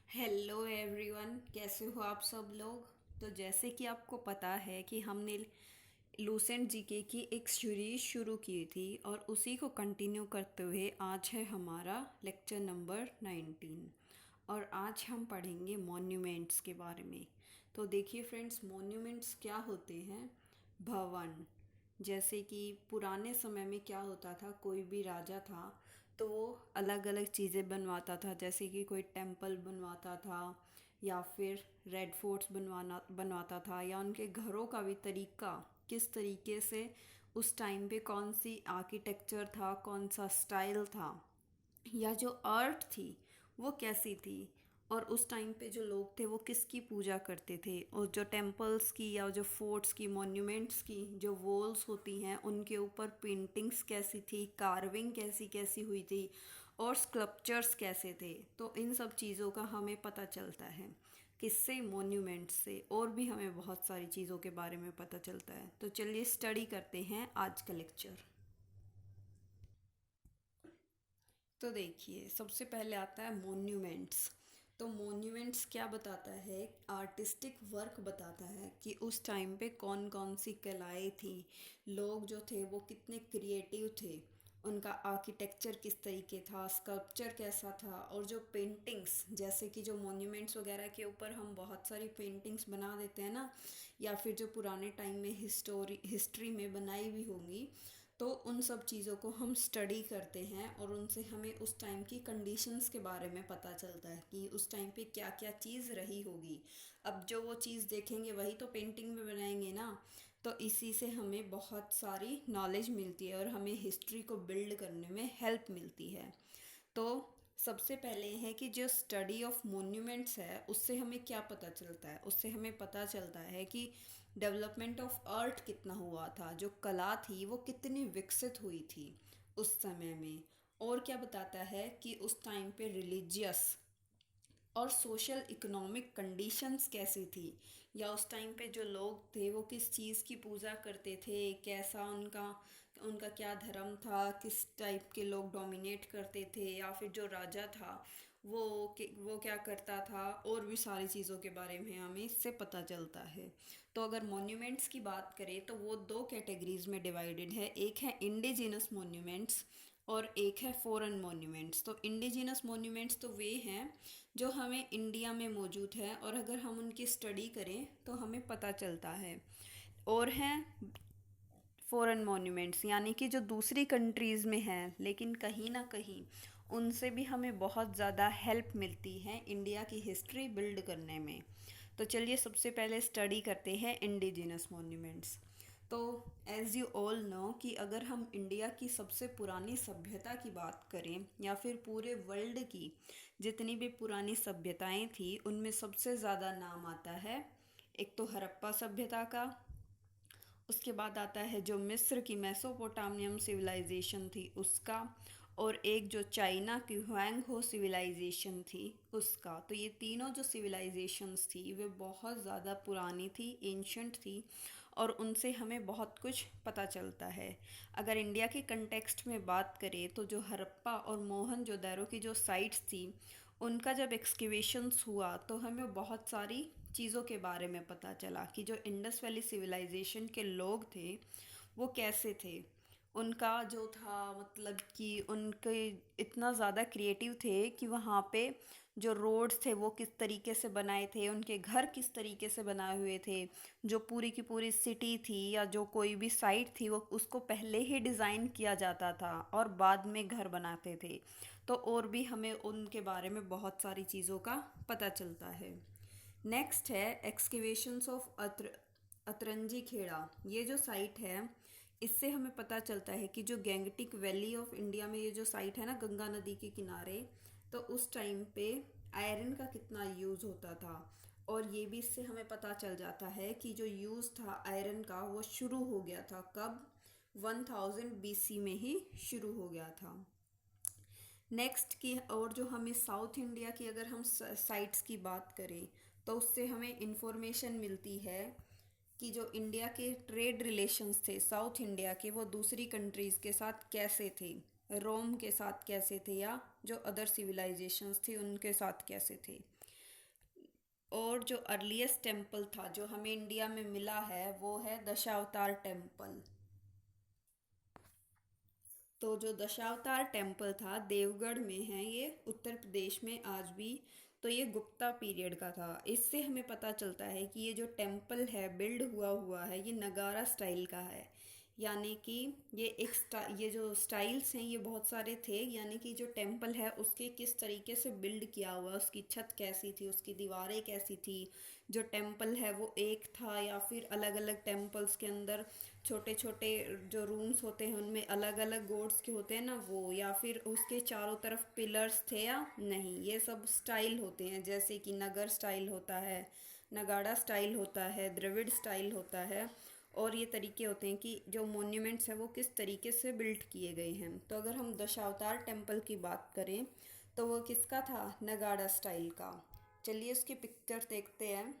Hello everyone, कैसे हो आप सब लोग। तो जैसे कि आपको पता है कि हमने लूसेंट जीके की एक सीरीज शुरू की थी और उसी को कंटिन्यू करते हुए आज है हमारा लेक्चर नंबर 19। और आज हम पढ़ेंगे मॉन्यूमेंट्स के बारे में। तो देखिए फ्रेंड्स, मॉन्यूमेंट्स क्या होते हैं। भवन, जैसे कि पुराने समय में क्या होता था, कोई भी राजा था तो वो अलग अलग चीज़ें बनवाता था, जैसे कि कोई टेम्पल बनवाता था या फिर रेड फोर्ट्स बनवाता था, या उनके घरों का भी तरीका किस तरीके से उस टाइम पे कौन सी आर्किटेक्चर था, कौन सा स्टाइल था, या जो आर्ट थी वो कैसी थी, और उस टाइम पे जो लोग थे वो किसकी पूजा करते थे, और जो टेम्पल्स की या जो फोर्ट्स की, मॉन्यूमेंट्स की जो वॉल्स होती हैं उनके ऊपर पेंटिंग्स कैसी थी, कार्विंग कैसी कैसी हुई थी, और स्कल्पचर्स कैसे थे। तो इन सब चीज़ों का हमें पता चलता है किससे, मॉन्यूमेंट्स से। और भी हमें बहुत सारी चीज़ों के बारे में पता चलता है। तो चलिए स्टडी करते हैं आज का लेक्चर। तो देखिए, सबसे पहले आता है मॉन्यूमेंट्स। तो मॉन्यूमेंट्स क्या बताता है, आर्टिस्टिक वर्क बताता है कि उस टाइम पे कौन कौन सी कलाएं थी, लोग जो थे वो कितने क्रिएटिव थे, उनका आर्किटेक्चर किस तरीके था, स्कल्पचर कैसा था, और जो पेंटिंग्स, जैसे कि जो मॉन्यूमेंट्स वगैरह के ऊपर हम बहुत सारी पेंटिंग्स बना देते हैं ना, या फिर जो पुराने टाइम में हिस्ट्री में बनाई भी होंगी, तो उन सब चीज़ों को हम स्टडी करते हैं और उनसे हमें उस टाइम की कंडीशंस के बारे में पता चलता है कि उस टाइम पे क्या क्या चीज़ रही होगी। अब जो वो चीज़ देखेंगे वही तो पेंटिंग में बनाएंगे ना। तो इसी से हमें बहुत सारी नॉलेज मिलती है और हमें हिस्ट्री को बिल्ड करने में हेल्प मिलती है। तो सबसे पहले है कि जो स्टडी ऑफ मॉन्यूमेंट्स है उससे हमें क्या पता चलता है, उससे हमें पता चलता है कि डेवलपमेंट ऑफ आर्ट कितना हुआ था, जो कला थी वो कितनी विकसित हुई थी उस समय में। और क्या बताता है कि उस टाइम पे रिलीजियस और सोशल इकोनॉमिक कंडीशंस कैसी थी, या उस टाइम पे जो लोग थे वो किस चीज़ की पूजा करते थे, कैसा उनका उनका क्या धर्म था, किस टाइप के लोग डोमिनेट करते थे, या फिर जो राजा था वो वो क्या करता था, और भी सारी चीज़ों के बारे में हमें इससे पता चलता है। तो अगर मॉन्यूमेंट्स की बात करें तो वो दो कैटेगरीज में डिवाइडेड है, एक है इंडिजिनस मॉन्यूमेंट्स और एक है फॉरेन मॉन्यूमेंट्स। तो इंडिजिनस मॉन्यूमेंट्स तो वे हैं जो हमें इंडिया में मौजूद है और अगर हम उनकी स्टडी करें तो हमें पता चलता है। और हैं फॉरेन मॉन्यूमेंट्स, यानी कि जो दूसरी कंट्रीज़ में हैं लेकिन कहीं ना कहीं उनसे भी हमें बहुत ज़्यादा हेल्प मिलती है इंडिया की हिस्ट्री बिल्ड करने में। तो चलिए सबसे पहले स्टडी करते हैं इंडिजिनस मॉन्यूमेंट्स। तो एज़ यू ऑल नो कि अगर हम इंडिया की सबसे पुरानी सभ्यता की बात करें या फिर पूरे वर्ल्ड की जितनी भी पुरानी सभ्यताएं थी उनमें सबसे ज़्यादा नाम आता है एक तो हड़प्पा सभ्यता का, उसके बाद आता है जो मिस्र की मेसोपोटामियम सिविलाइजेशन थी उसका, और एक जो चाइना की ह्वांग हो सिविलाइजेशन थी उसका। तो ये तीनों जो सिविलाइजेशंस थी वे बहुत ज़्यादा पुरानी थी, एंशंट थी, और उनसे हमें बहुत कुछ पता चलता है। अगर इंडिया के कंटेक्स्ट में बात करें तो जो हड़प्पा और मोहनजोदारो की जो साइट्स थी उनका जब एक्सकेवेशंस हुआ तो हमें बहुत सारी चीज़ों के बारे में पता चला कि जो इंडस वैली सिविलाइजेशन के लोग थे वो कैसे थे। उनका जो था मतलब कि उनके इतना ज़्यादा क्रिएटिव थे कि वहाँ पे जो रोड्स थे वो किस तरीके से बनाए थे, उनके घर किस तरीके से बनाए हुए थे, जो पूरी की पूरी सिटी थी या जो कोई भी साइट थी वो उसको पहले ही डिज़ाइन किया जाता था और बाद में घर बनाते थे। तो और भी हमें उनके बारे में बहुत सारी चीज़ों का पता चलता है। नेक्स्ट है एक्सकेवेशंस ऑफ अतरंजी खेड़ा। ये जो साइट है इससे हमें पता चलता है कि जो गैंगटिक वैली ऑफ इंडिया में ये जो साइट है ना गंगा नदी के किनारे, तो उस टाइम पे आयरन का कितना यूज़ होता था। और ये भी इससे हमें पता चल जाता है कि जो यूज़ था आयरन का वो शुरू हो गया था कब, 1000 BC में ही शुरू हो गया था। नेक्स्ट की और जो हमें साउथ इंडिया की अगर हम साइट्स की बात करें तो उससे हमें इंफॉर्मेशन मिलती है कि जो इंडिया के ट्रेड रिलेशंस थे साउथ इंडिया के वो दूसरी कंट्रीज़ के साथ कैसे थे, रोम के साथ कैसे थे, या जो अदर सिविलाइजेशंस थी उनके साथ कैसे थे। और जो अर्लीस्ट टेम्पल था जो हमें इंडिया में मिला है वो है दशावतार टेम्पल। तो जो दशावतार टेम्पल था देवगढ़ में है, ये उत्तर प्रदेश में आज भी। तो ये गुप्ता पीरियड का था। इससे हमें पता चलता है कि ये जो टेम्पल है बिल्ड हुआ हुआ है ये नगारा स्टाइल का है। यानी कि ये जो स्टाइल्स हैं ये बहुत सारे थे, यानी कि जो टेम्पल है उसके किस तरीके से बिल्ड किया हुआ, उसकी छत कैसी थी, उसकी दीवारें कैसी थी, जो टेम्पल है वो एक था या फिर अलग अलग टेम्पल्स के अंदर छोटे छोटे जो रूम्स होते हैं उनमें अलग अलग गोड्स के होते हैं ना वो, या फिर उसके चारों तरफ पिलर्स थे या नहीं, ये सब स्टाइल होते हैं। जैसे कि नगर स्टाइल होता है, नगाड़ा स्टाइल होता है, द्रविड़ स्टाइल होता है। और ये तरीके होते हैं कि जो मॉन्यूमेंट्स हैं वो किस तरीके से बिल्ड किए गए हैं। तो अगर हम दशावतार टेम्पल की बात करें तो वो किसका था, नगाड़ा स्टाइल का। चलिए उसकी पिक्चर देखते हैं।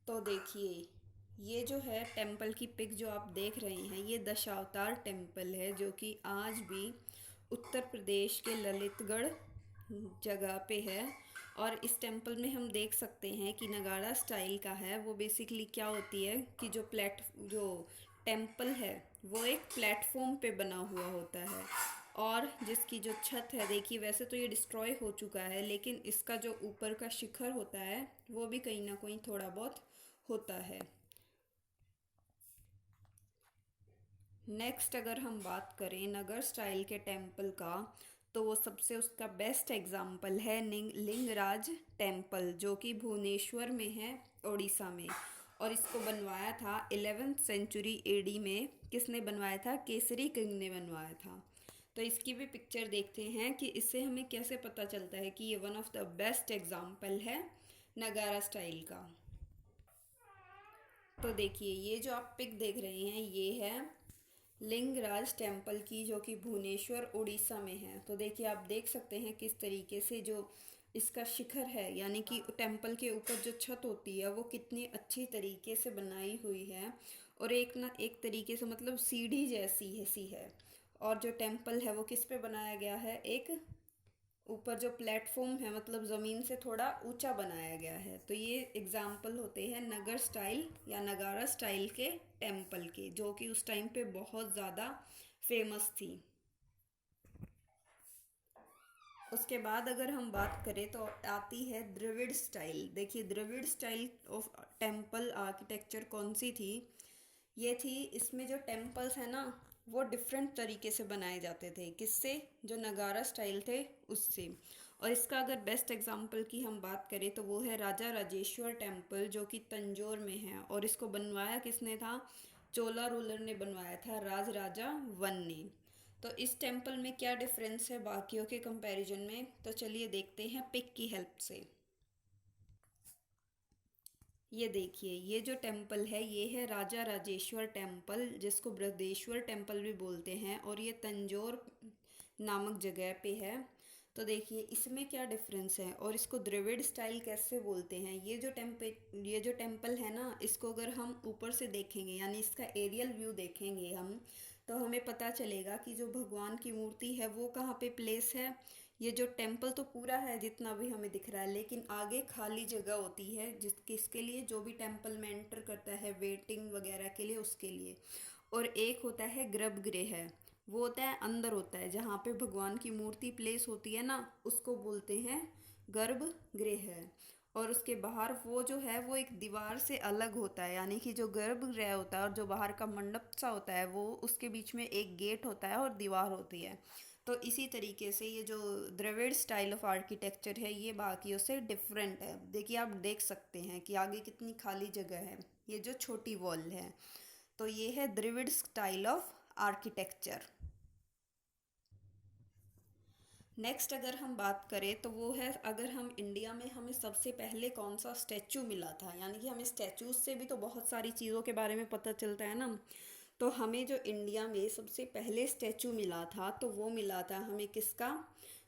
तो देखिए ये जो है टेम्पल की पिक जो आप देख रहे हैं ये दशावतार टेम्पल है, जो कि आज भी उत्तर प्रदेश के ललितगढ़ जगह पे है। और इस टेम्पल में हम देख सकते हैं कि नगाड़ा स्टाइल का है। वो बेसिकली क्या होती है कि जो टेम्पल है वो एक प्लेटफॉर्म पे बना हुआ होता है, और जिसकी जो छत है, देखिए वैसे तो ये डिस्ट्रॉय हो चुका है लेकिन इसका जो ऊपर का शिखर होता है वो भी कहीं ना कहीं थोड़ा बहुत होता है। नेक्स्ट अगर हम बात करें नगर स्टाइल के टेम्पल का तो वो सबसे उसका बेस्ट एग्जाम्पल है लिंगराज टेम्पल, जो कि भुवनेश्वर में है, उड़ीसा में। और इसको बनवाया था 11th सेंचुरी एडी में। किसने बनवाया था, केसरी किंग ने बनवाया था। तो इसकी भी पिक्चर देखते हैं कि इससे हमें कैसे पता चलता है कि ये one of the best example है नगारा स्टाइल का। तो देखिए ये जो आप पिक देख रहे हैं ये है लिंगराज टेम्पल की, जो कि भुवनेश्वर उड़ीसा में है। तो देखिए आप देख सकते हैं किस तरीके से जो इसका शिखर है, यानी कि टेम्पल के ऊपर जो छत होती है वो कितनी अच्छी तरीके से बनाई हुई है। और एक ना एक तरीके से मतलब सीढ़ी जैसी है सी है। और जो टेम्पल है वो किस पे बनाया गया है, एक ऊपर जो प्लेटफॉर्म है मतलब ज़मीन से थोड़ा ऊंचा बनाया गया है। तो ये एग्जाम्पल होते हैं नगर स्टाइल या नगारा स्टाइल के टेम्पल के, जो कि उस टाइम पे बहुत ज़्यादा फेमस थी। उसके बाद अगर हम बात करें तो आती है द्रविड़ स्टाइल। देखिए Dravida style of temple architecture कौन सी थी, ये थी इसमें जो टेम्पल्स है ना वो डिफरेंट तरीके से बनाए जाते थे। किससे, जो नगारा स्टाइल थे उससे। और इसका अगर बेस्ट एग्जांपल की हम बात करें तो वो है राजा राजेश्वर टेम्पल, जो कि तंजौर में है। और इसको बनवाया किसने था, चोला रूलर ने बनवाया था, राज राजा वन ने। तो इस टेम्पल में क्या डिफरेंस है बाकियों के कंपैरिजन में, तो चलिए देखते हैं पिक की हेल्प से। ये देखिए ये जो टेम्पल है ये है राजा राजेश्वर टेम्पल, जिसको बृहदेश्वर टेम्पल भी बोलते हैं, और ये तंजौर नामक जगह पे है। तो देखिए इसमें क्या डिफरेंस है और इसको द्रविड़ स्टाइल कैसे बोलते हैं। ये जो टेम्पल है ना इसको अगर हम ऊपर से देखेंगे यानी इसका एरियल व्यू देखेंगे हम, तो हमें पता चलेगा कि जो भगवान की मूर्ति है वो कहाँ पे प्लेस है। ये जो टेम्पल तो पूरा है जितना भी हमें दिख रहा है, लेकिन आगे खाली जगह होती है जिस किसके लिए, जो भी टेम्पल में एंटर करता है वेटिंग वगैरह के लिए उसके लिए। और एक होता है गर्भगृह है, वो होता है अंदर होता है जहाँ पे भगवान की मूर्ति प्लेस होती है ना, उसको बोलते हैं गर्भगृह है। और उसके बाहर वो जो है वो एक दीवार से अलग होता है, यानी कि जो गर्भगृह होता है और जो बाहर का मंडप सा होता है वो उसके बीच में एक गेट होता है और दीवार होती है। तो इसी तरीके से ये जो द्रविड़ स्टाइल ऑफ आर्किटेक्चर है ये बाकियों से डिफरेंट है। देखिए आप देख सकते हैं कि आगे कितनी खाली जगह है, ये जो छोटी वॉल है। तो ये है Dravida style of architecture. Next अगर हम बात करें तो वो है, अगर हम इंडिया में हमें सबसे पहले कौन सा स्टैचू मिला था, यानी कि हमें स्टैचूज से भी तो बहुत सारी चीज़ों के बारे में पता चलता है ना। तो हमें जो इंडिया में सबसे पहले स्टैचू मिला था तो वो मिला था हमें किसका,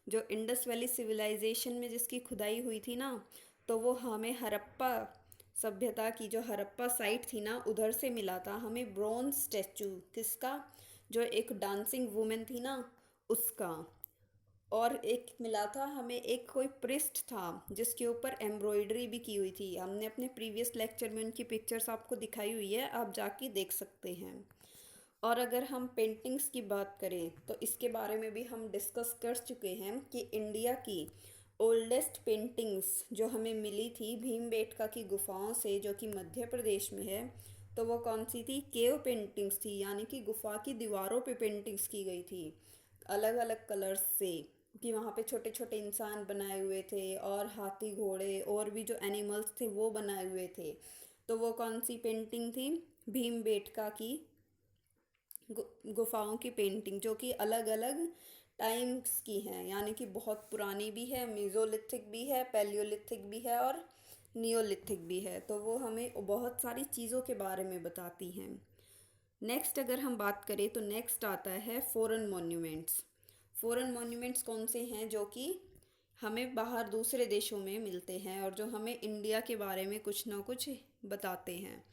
जो इंडस वैली सिविलाइजेशन में जिसकी खुदाई हुई थी ना, तो वो हमें हड़प्पा सभ्यता की जो हड़प्पा साइट थी ना उधर से मिला था हमें ब्रोंज स्टैचू। किसका, जो एक डांसिंग वुमेन थी ना उसका। और एक मिला था हमें, एक कोई पृष्ठ था जिसके ऊपर एम्ब्रॉयडरी भी की हुई थी। हमने अपने प्रीवियस लेक्चर में उनकी पिक्चर्स आपको दिखाई हुई है, आप जाके देख सकते हैं। और अगर हम पेंटिंग्स की बात करें तो इसके बारे में भी हम डिस्कस कर चुके हैं कि इंडिया की ओल्डेस्ट पेंटिंग्स जो हमें मिली थी भीमबेटका की गुफाओं से, जो कि मध्य प्रदेश में है, तो वो कौन सी थी? केव पेंटिंग्स थी, यानी कि गुफा की दीवारों पे पेंटिंग्स की गई थी अलग अलग कलर्स से, कि वहाँ पे छोटे छोटे इंसान बनाए हुए थे और हाथी घोड़े और भी जो एनिमल्स थे वो बनाए हुए थे। तो वो कौन सी पेंटिंग थी? भीमबेटका की गुफाओं की पेंटिंग, जो कि अलग अलग टाइम्स की हैं, यानी कि बहुत पुरानी भी है, मेसोलिथिक भी है, पैलियोलिथिक भी है और नियोलिथिक भी है। तो वो हमें बहुत सारी चीज़ों के बारे में बताती हैं। नेक्स्ट अगर हम बात करें तो नेक्स्ट आता है फॉरेन मॉन्यूमेंट्स। फॉरेन मॉन्यूमेंट्स कौन से हैं जो कि हमें बाहर दूसरे देशों में मिलते हैं और जो हमें इंडिया के बारे में कुछ ना कुछ बताते हैं।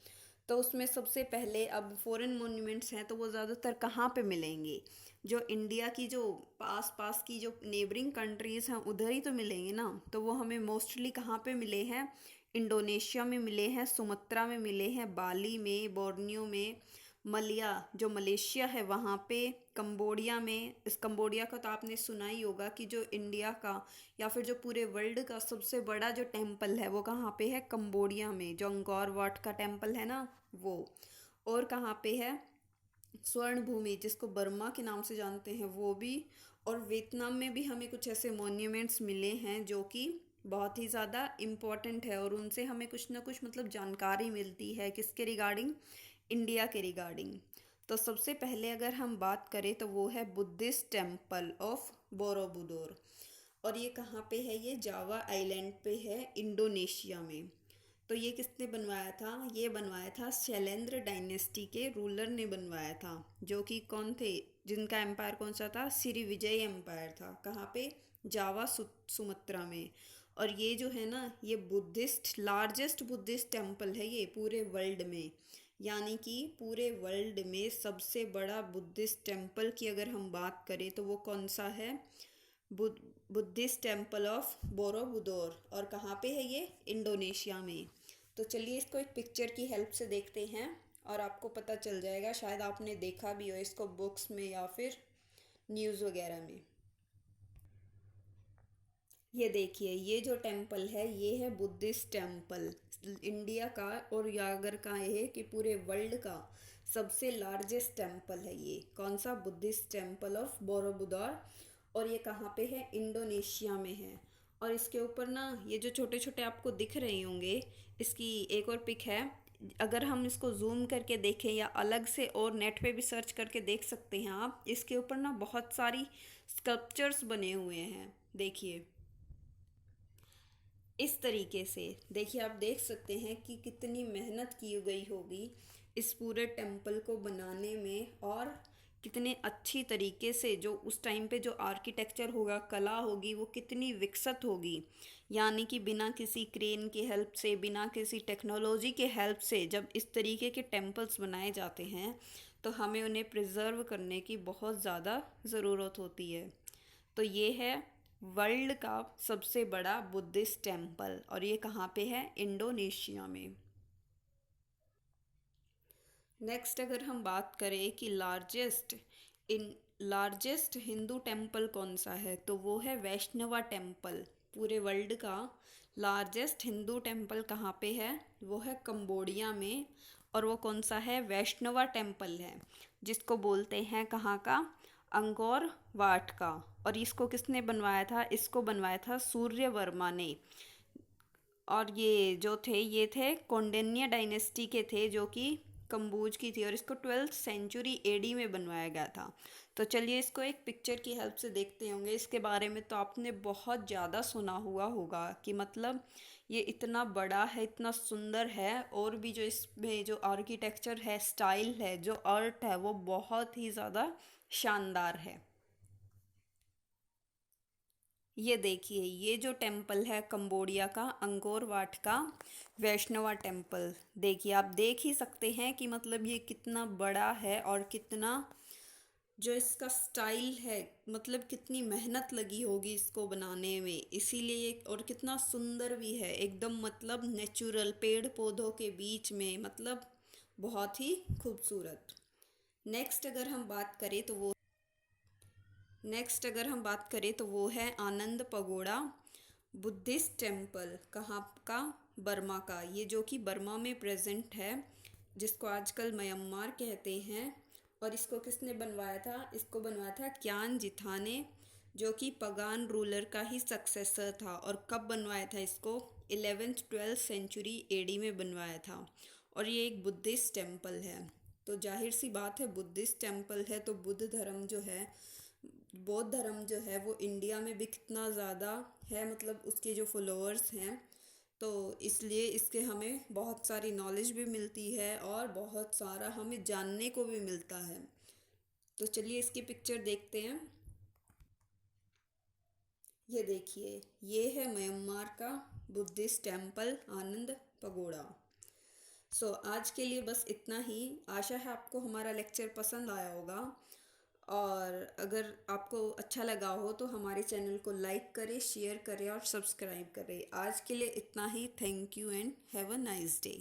तो उसमें सबसे पहले, अब फॉरेन मॉन्यूमेंट्स हैं तो वो ज़्यादातर कहाँ पे मिलेंगे? जो इंडिया की जो पास पास की जो नेबरिंग कंट्रीज़ हैं उधर ही तो मिलेंगे ना। तो वो हमें मोस्टली कहाँ पे मिले हैं? इंडोनेशिया में मिले हैं, सुमात्रा में मिले हैं, बाली में, बोर्नियो में, मलिया जो मलेशिया है वहाँ पे, कंबोडिया में। इस कंबोडिया का तो आपने सुना ही होगा कि जो इंडिया का या फिर जो पूरे वर्ल्ड का सबसे बड़ा जो टेम्पल है वो कहाँ पे है? कंबोडिया में, जो अंगोर वाट का टेम्पल है ना वो। और कहाँ पे है? स्वर्ण भूमि, जिसको बर्मा के नाम से जानते हैं, वो भी। और वियतनाम में भी हमें कुछ ऐसे मॉन्यूमेंट्स मिले हैं जो कि बहुत ही ज़्यादा इम्पोर्टेंट है और उनसे हमें कुछ ना कुछ मतलब जानकारी मिलती है, किसके रिगार्डिंग? इंडिया के रिगार्डिंग। तो सबसे पहले अगर हम बात करें तो वो है बुद्धिस्ट टेम्पल ऑफ बोरोबुदोर। और ये कहाँ पे है? ये जावा आइलैंड पे है, इंडोनेशिया में। तो ये किसने बनवाया था? ये बनवाया था शैलेंद्र डायनेस्टी के रूलर ने बनवाया था, जो कि कौन थे? जिनका एम्पायर कौन सा था? श्री विजय एम्पायर था। कहाँ पे? जावा सुमात्रा में। और ये जो है ना, ये बुद्धिस्ट लार्जेस्ट बुद्धिस्ट टेम्पल है ये पूरे वर्ल्ड में, यानी कि पूरे वर्ल्ड में सबसे बड़ा बुद्धिस्ट टेम्पल की अगर हम बात करें तो वो कौन सा है? Buddhist temple of Borobudur. और कहाँ पे है ये? इंडोनेशिया में। तो चलिए इसको एक पिक्चर की हेल्प से देखते हैं और आपको पता चल जाएगा, शायद आपने देखा भी हो इसको बुक्स में या फिर न्यूज़ वगैरह में। ये देखिए, ये जो टेम्पल है ये है बुद्धिस्ट टेम्पल इंडिया का, और यागर का ये है कि पूरे वर्ल्ड का सबसे लार्जेस्ट टेम्पल है ये। कौन सा? Buddhist temple of Borobudur. और ये कहाँ पे है? इंडोनेशिया में है। और इसके ऊपर ना ये जो छोटे छोटे आपको दिख रहे होंगे, इसकी एक और पिक है। अगर हम इसको जूम करके देखें या अलग से और नेट पे भी सर्च करके देख सकते हैं आप, इसके ऊपर ना बहुत सारी स्कल्पचर्स बने हुए हैं। देखिए इस तरीके से, देखिए आप देख सकते हैं कि कितनी मेहनत की गई होगी इस पूरे टेम्पल को बनाने में, और कितने अच्छी तरीके से जो उस टाइम पे जो आर्किटेक्चर होगा, कला होगी, वो कितनी विकसित होगी। यानी कि बिना किसी क्रेन के हेल्प से, बिना किसी टेक्नोलॉजी के हेल्प से जब इस तरीके के टेम्पल्स बनाए जाते हैं तो हमें उन्हें प्रिजर्व करने की बहुत ज़्यादा ज़रूरत होती है। तो ये है वर्ल्ड का सबसे बड़ा बुद्धिस्ट टेम्पल, और ये कहाँ पे है? इंडोनेशिया में। नेक्स्ट अगर हम बात करें कि लार्जेस्ट हिंदू टेम्पल कौन सा है, तो वो है वैष्णवा टेम्पल। पूरे वर्ल्ड का लार्जेस्ट हिंदू टेम्पल कहाँ पे है? वो है कंबोडिया में। और वो कौन सा है? वैष्णवा टेम्पल है, जिसको बोलते हैं कहाँ का? अंगोर वाट का। और इसको किसने बनवाया था? इसको बनवाया था सूर्य वर्मा ने। और ये जो थे, ये थे कौंडिन्य डायनेस्टी के थे, जो कि कंबोज की थी, और इसको 12th सेंचुरी एडी में बनवाया गया था। तो चलिए इसको एक पिक्चर की हेल्प से देखते होंगे। इसके बारे में तो आपने बहुत ज़्यादा सुना हुआ होगा कि मतलब ये इतना बड़ा है, इतना सुंदर है, और भी जो इसमें जो आर्किटेक्चर है, स्टाइल है, जो आर्ट है, वो बहुत ही ज़्यादा शानदार है। ये देखिए, ये जो टेम्पल है कंबोडिया का, अंगोर वाट का वैष्णवा टेम्पल, देखिए आप देख ही सकते हैं कि मतलब ये कितना बड़ा है और कितना जो इसका स्टाइल है, मतलब कितनी मेहनत लगी होगी इसको बनाने में, इसीलिए और कितना सुंदर भी है एकदम, मतलब नेचुरल पेड़ पौधों के बीच में, मतलब बहुत ही खूबसूरत। नेक्स्ट अगर हम बात करें तो वो नेक्स्ट अगर हम बात करें तो वो है आनंद पगोड़ा बुद्धिस्ट टेम्पल। कहाँ का? बर्मा का। ये जो कि बर्मा में प्रेजेंट है, जिसको आजकल म्यांमार कहते हैं। और इसको किसने बनवाया था? इसको बनवाया था क्यान जिथा ने, जो कि पगान रूलर का ही सक्सेसर था। और कब बनवाया था इसको? 11th-12th सेंचुरी एडी में बनवाया था। और ये एक बुद्धिस्ट टेम्पल है। तो जाहिर सी बात है, बुद्धिस्ट टेम्पल है तो बुद्ध धर्म जो है, बौद्ध धर्म जो है वो इंडिया में भी कितना ज़्यादा है, मतलब उसके जो फॉलोअर्स हैं। तो इसलिए इसके हमें बहुत सारी नॉलेज भी मिलती है और बहुत सारा हमें जानने को भी मिलता है। तो चलिए इसकी पिक्चर देखते हैं। ये देखिए, ये है म्यांमार का बुद्धिस्ट टेम्पल आनंद पगोड़ा। आज के लिए बस इतना ही। आशा है आपको हमारा लेक्चर पसंद आया होगा। और अगर आपको अच्छा लगा हो तो हमारे चैनल को लाइक करें, शेयर करें और सब्सक्राइब करें। आज के लिए इतना ही। Thank you and have a nice day.